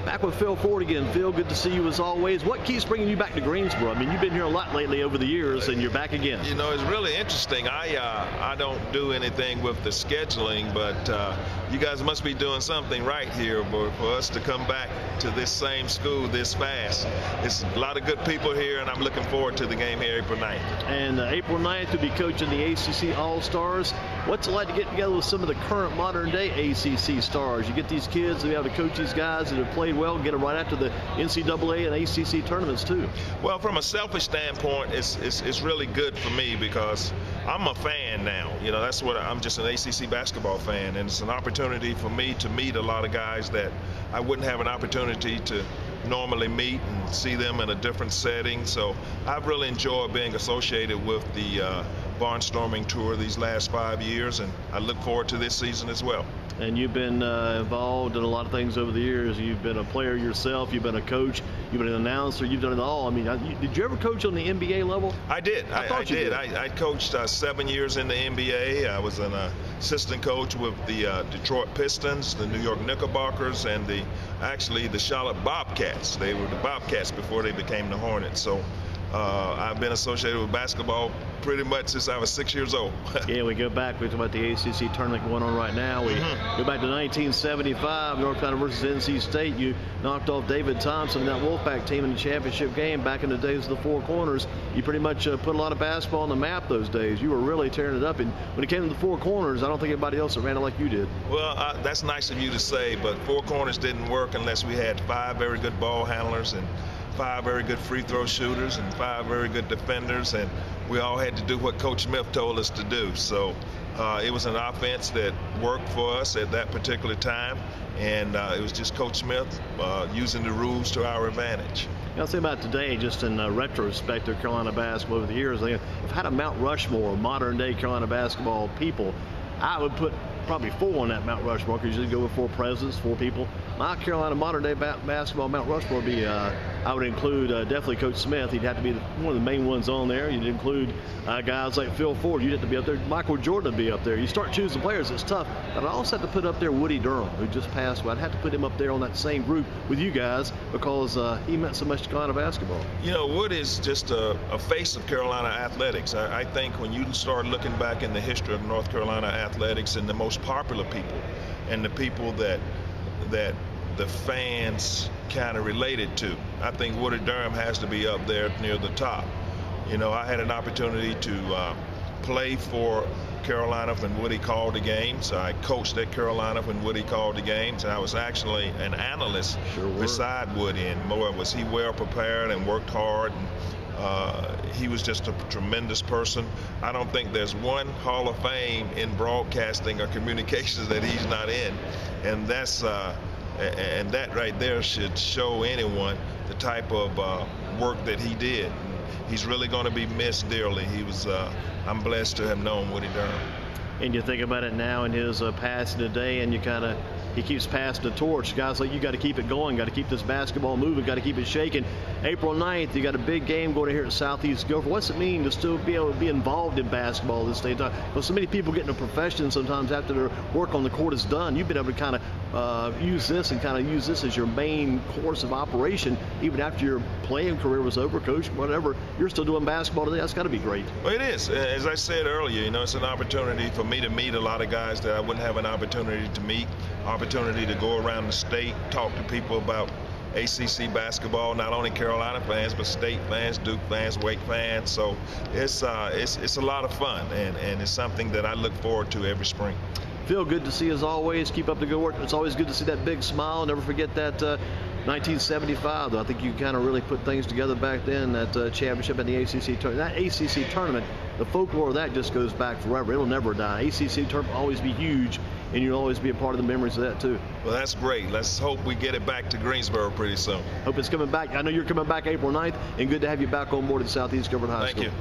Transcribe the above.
Back with Phil Ford again. Phil, good to see you as always. What keeps bringing you back to Greensboro? I mean, you've been here a lot lately over the years, and you're back again. You know, it's really interesting. I don't do anything with the scheduling, but you guys must be doing something right here for us to come back to this same school this fast. It's a lot of good people here, and I'm looking forward to the game here April 9th. And April 9th, you'll be coaching the ACC All-Stars. What's it like to get together with some of the current modern-day ACC stars? You get these kids, and you have to coach these guys that have played well, get them right after the NCAA and ACC tournaments too. Well, from a selfish standpoint, it's really good for me because I'm a fan now. You know, that's what I'm, just an ACC basketball fan, and it's an opportunity for me to meet a lot of guys that I wouldn't have an opportunity to normally meet and see them in a different setting. So I've really enjoyed being associated with the Barnstorming Tour these last 5 years, and I look forward to this season as well. And you've been involved in a lot of things over the years. You've been a player yourself, you've been a coach, you've been an announcer, you've done it all. I mean, did you ever coach on the NBA level? I did. I did. I coached 7 years in the NBA. I was an assistant coach with the Detroit Pistons, the New York Knickerbockers, and actually the Charlotte Bobcats. They were the Bobcats before they became the Hornets. So I've been associated with basketball pretty much since I was 6 years old. Yeah, we go back, we talk about the ACC tournament going on right now. We go back to 1975, North Carolina versus NC State. You knocked off David Thompson and that Wolfpack team in the championship game back in the days of the Four Corners. You pretty much put a lot of basketball on the map those days. You were really tearing it up. And when it came to the Four Corners, I don't think anybody else ran it like you did. Well, that's nice of you to say, but Four Corners didn't work unless we had 5 very good ball handlers and 5 very good free throw shooters and 5 very good defenders, and we all had to do what Coach Smith told us to do. So it was an offense that worked for us at that particular time, and it was just Coach Smith using the rules to our advantage. I'll say about today, just in retrospect of Carolina basketball over the years, they've had a Mount Rushmore of modern-day Carolina basketball people. I would put probably 4 on that Mount Rushmore, because you usually go with 4 presidents, 4 people. My Carolina modern-day basketball Mount Rushmore would be, I would include definitely Coach Smith. He'd have to be one of the main ones on there. You'd include guys like Phil Ford. You'd have to be up there. Michael Jordan would be up there. You start choosing players, it's tough. But I also have to put up there Woody Durham, who just passed away. I'd have to put him up there on that same group with you guys because he meant so much to Carolina basketball. You know, Wood is just a face of Carolina athletics. I think when you start looking back in the history of North Carolina athletics and the most popular people and the people that the fans kind of related to, I think Woody Durham has to be up there near the top. You know, I had an opportunity to play for Carolina when Woody called the games. I coached at Carolina when Woody called the games, and I was actually an analyst beside Woody. And boy, was he well prepared and worked hard. And he was just a tremendous person. I don't think there's one Hall of Fame in broadcasting or communications that he's not in, and that's and that right there should show anyone the type of work that he did. He's really going to be missed dearly. He was. I'm blessed to have known Woody Durham. And you think about it now in his passing today, and he keeps passing the torch. Guys like you got to keep it going, got to keep this basketball moving, got to keep it shaking. April 9th, you got a big game going here at Southeast Gopher. What's it mean to still be able to be involved in basketball this day? Because so many people get in a profession sometimes after their work on the court is done. You've been able to kind of use this as your main course of operation, even after your playing career was over, coach, whatever. You're still doing basketball today. That's got to be great. Well, it is. As I said earlier, you know, it's an opportunity for me to meet a lot of guys that I wouldn't have an opportunity to meet. Opportunity to go around the state, talk to people about ACC basketball, not only Carolina fans, but state fans, Duke fans, Wake fans. So it's a lot of fun, and it's something that I look forward to every spring. Phil, good to see you as always. Keep up the good work. It's always good to see that big smile. Never forget that 1975, though. I think you kind of really put things together back then, that championship at the ACC tournament. That ACC tournament, the folklore of that just goes back forever. It'll never die. ACC tournament will always be huge, and you'll always be a part of the memories of that, too. Well, that's great. Let's hope we get it back to Greensboro pretty soon. Hope it's coming back. I know you're coming back April 9th, and good to have you back on board at Southeast Government High School. Thank you.